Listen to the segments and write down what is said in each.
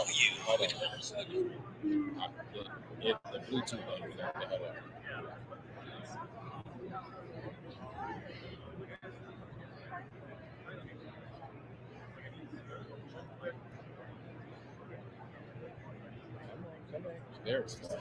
Hold on. The Bluetooth on is out. Hold on. Come on. There it's fine.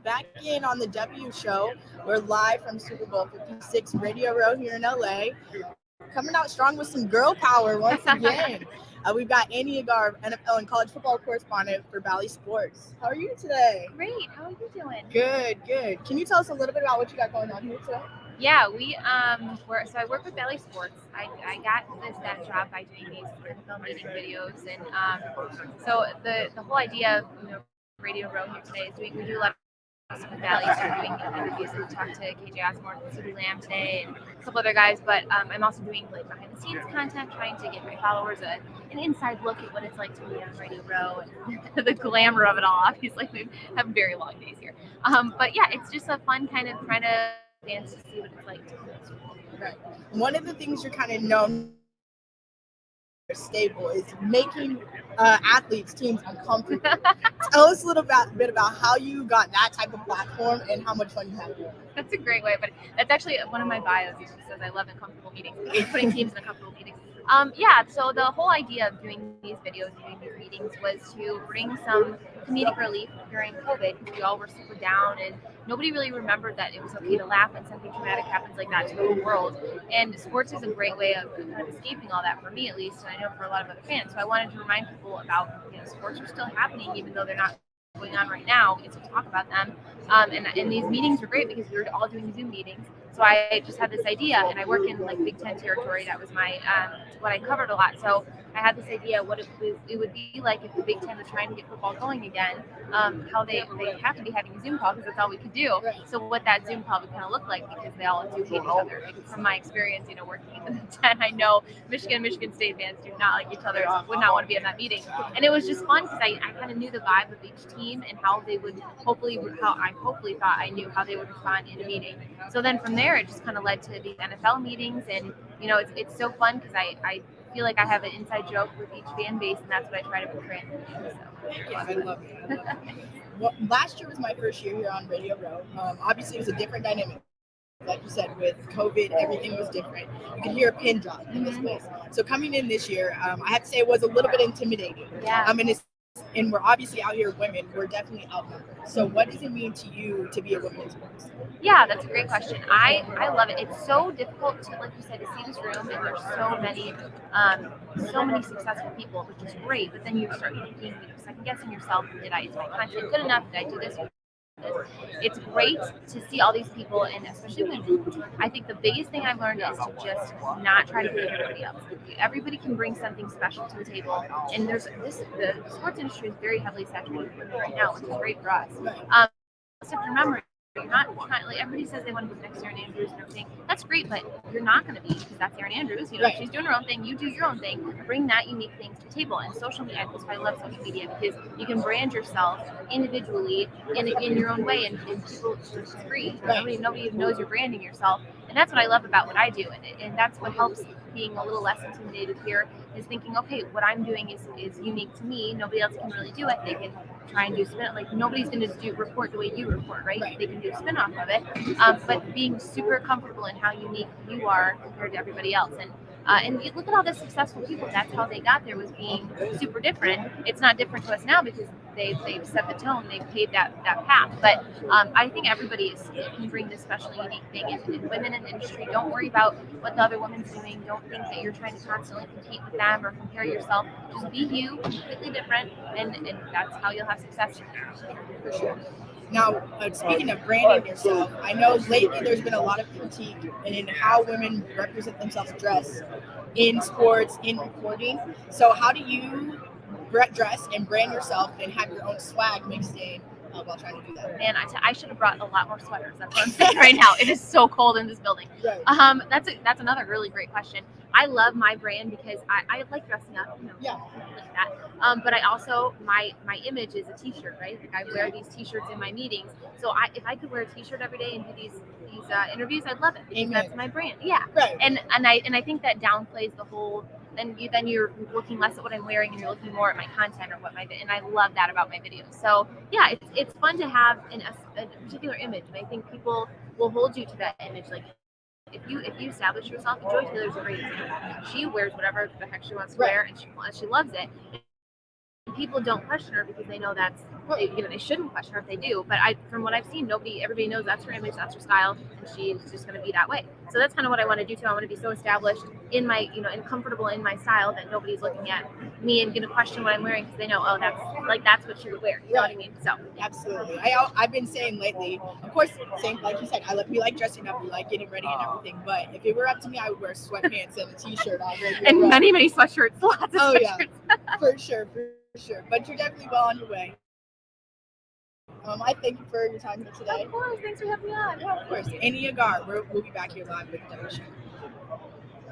Back in on the W Show. We're live from Super Bowl 56 Radio Row here in LA. Coming out strong with some girl power once again. We've got Annie Agar, NFL and college football correspondent for Bally Sports. How are you today? Great. How are you doing? Good. Can you tell us a little bit about what you got going on here today? Yeah, so I work with Bally Sports. I got that job by doing these NFL meeting videos, and so the whole idea of Radio Row here today is we do a lot of with Bally, so we're doing interviews. We talked to KJ Osborne and Susie Lamb today, and a couple other guys. But I'm also doing like behind the scenes content, trying to get my followers an inside look at what it's like to be on Radio Row and the glamour of it all. Obviously, we have very long days here. But yeah, it's just a fun kind of trying to dance to see what it's like to be in school. Right. One of the things you're kind of known stable is making athletes teams uncomfortable. Tell us a little bit about how you got that type of platform and how much fun you had. That's a great way, but that's actually one of my bios. It says I love uncomfortable meetings, putting teams in uncomfortable meetings. So the whole idea of doing these videos, doing these meetings, was to bring some comedic relief during COVID, because we all were super down and nobody really remembered that it was okay to laugh when something traumatic happens like that to the whole world. And sports is a great way of kind of escaping all that, for me at least, and I know for a lot of other fans. So I wanted to remind people about, sports are still happening even though they're not going on right now. We get to talk about them. And these meetings were great because we were all doing Zoom meetings. So I just had this idea, and I work in like Big Ten territory. That was my what I covered a lot. So I had this idea what it would be like if the Big Ten was trying to get football going again. How they have to be having a Zoom call because that's all we could do. So what that Zoom call would kind of look like, because they all do hate each other. Like, from my experience, working in the Big Ten, I know Michigan State fans do not like each other, would not want to be in that meeting. And it was just fun because I kind of knew the vibe of each team and how they would hopefully thought I knew how they would respond in a meeting. So then from there, it just kind of led to these NFL meetings, and it's so fun because I feel like I have an inside joke with each fan base, and that's what I try to portray in the meetings. So. Yeah, I love it. Well, last year was my first year here on Radio Row. Obviously, it was a different dynamic. Like you said, with COVID, everything was different. You could hear a pin drop in this place. So coming in this year, I have to say it was a little bit intimidating. Yeah. And we're obviously out here women. We're definitely outnumbered. So what does it mean to you to be a woman in sports? Yeah, that's a great question. I love it. It's so difficult to, like you said, to see this room, and there's so many successful people, which is great. But then you start thinking, second guessing yourself. Is my content good enough? Did I do this? It's great to see all these people, and especially women. I think the biggest thing I've learned is to just not try to be like everybody else. Everybody can bring something special to the table, and the sports industry is very heavily saturated with women right now, which is great for us. So remember, you're not like everybody says they want to be next to Erin Andrews and everything. That's great, but you're not going to be, because that's Erin Andrews. Right. She's doing her own thing. You do your own thing. Bring that unique thing to the table. And social media, that's why I love social media, because you can brand yourself individually in your own way, and people, it's free. Nobody knows you're branding yourself, and that's what I love about what I do, and that's what helps being a little less intimidated here, is thinking, okay, what I'm doing is unique to me. Nobody else can really do it. They can try and do spin, like nobody's going to report the way you report, right? They can do a spin off of it, but being super comfortable in how unique you are compared to everybody else. And you look at all the successful people. That's how they got there, was being super different. It's not different to us now because they've set the tone. They've paved that path. But I think everybody can bring this special, unique thing. And women in the industry, don't worry about what the other woman's doing. Don't think that you're trying to constantly compete with them or compare yourself. Just be you, completely different, and that's how you'll have success. For sure. Now, speaking of branding yourself, I know lately there's been a lot of critique in how women represent themselves dressed in sports, in reporting. So how do you dress and brand yourself and have your own swag mixed in while trying to do that. Man, I should have brought a lot more sweaters. That's what I'm saying right now. It is so cold in this building. Right. That's another really great question. I love my brand because I like dressing up, Yeah. like that. But I also my image is a T-shirt, right? Like I wear these T-shirts in my meetings. So if I could wear a T-shirt every day and do these interviews, I'd love it because Amen. that's my brand. Yeah. Right. And I think that downplays the whole. Then you're looking less at what I'm wearing and you're looking more at my content or what and I love that about my videos. So yeah, it's fun to have a particular image, and I think people will hold you to that image. Like if you establish yourself, Joy Taylor's a great example. She wears whatever the heck she wants to wear, and she loves it. People don't question her because they know they shouldn't question her if they do. But from what I've seen, everybody knows that's her image, that's her style, and she's just going to be that way. So that's kind of what I want to do too. I want to be so established in my, and comfortable in my style that nobody's looking at me and going to question what I'm wearing because they know, oh, that's what she would wear. You know what I mean? So absolutely. I've been saying lately, of course, same like you said, we like dressing up, we like getting ready and everything. But if it were up to me, I would wear sweatpants and a T-shirt on. And many sweatshirts, lots of sweatshirts. Yeah, for sure. But you're definitely well on your way. I thank you for your time here today. Of course, thanks for having me on. Yeah, of course. Annie Agar, we'll be back here live with the show.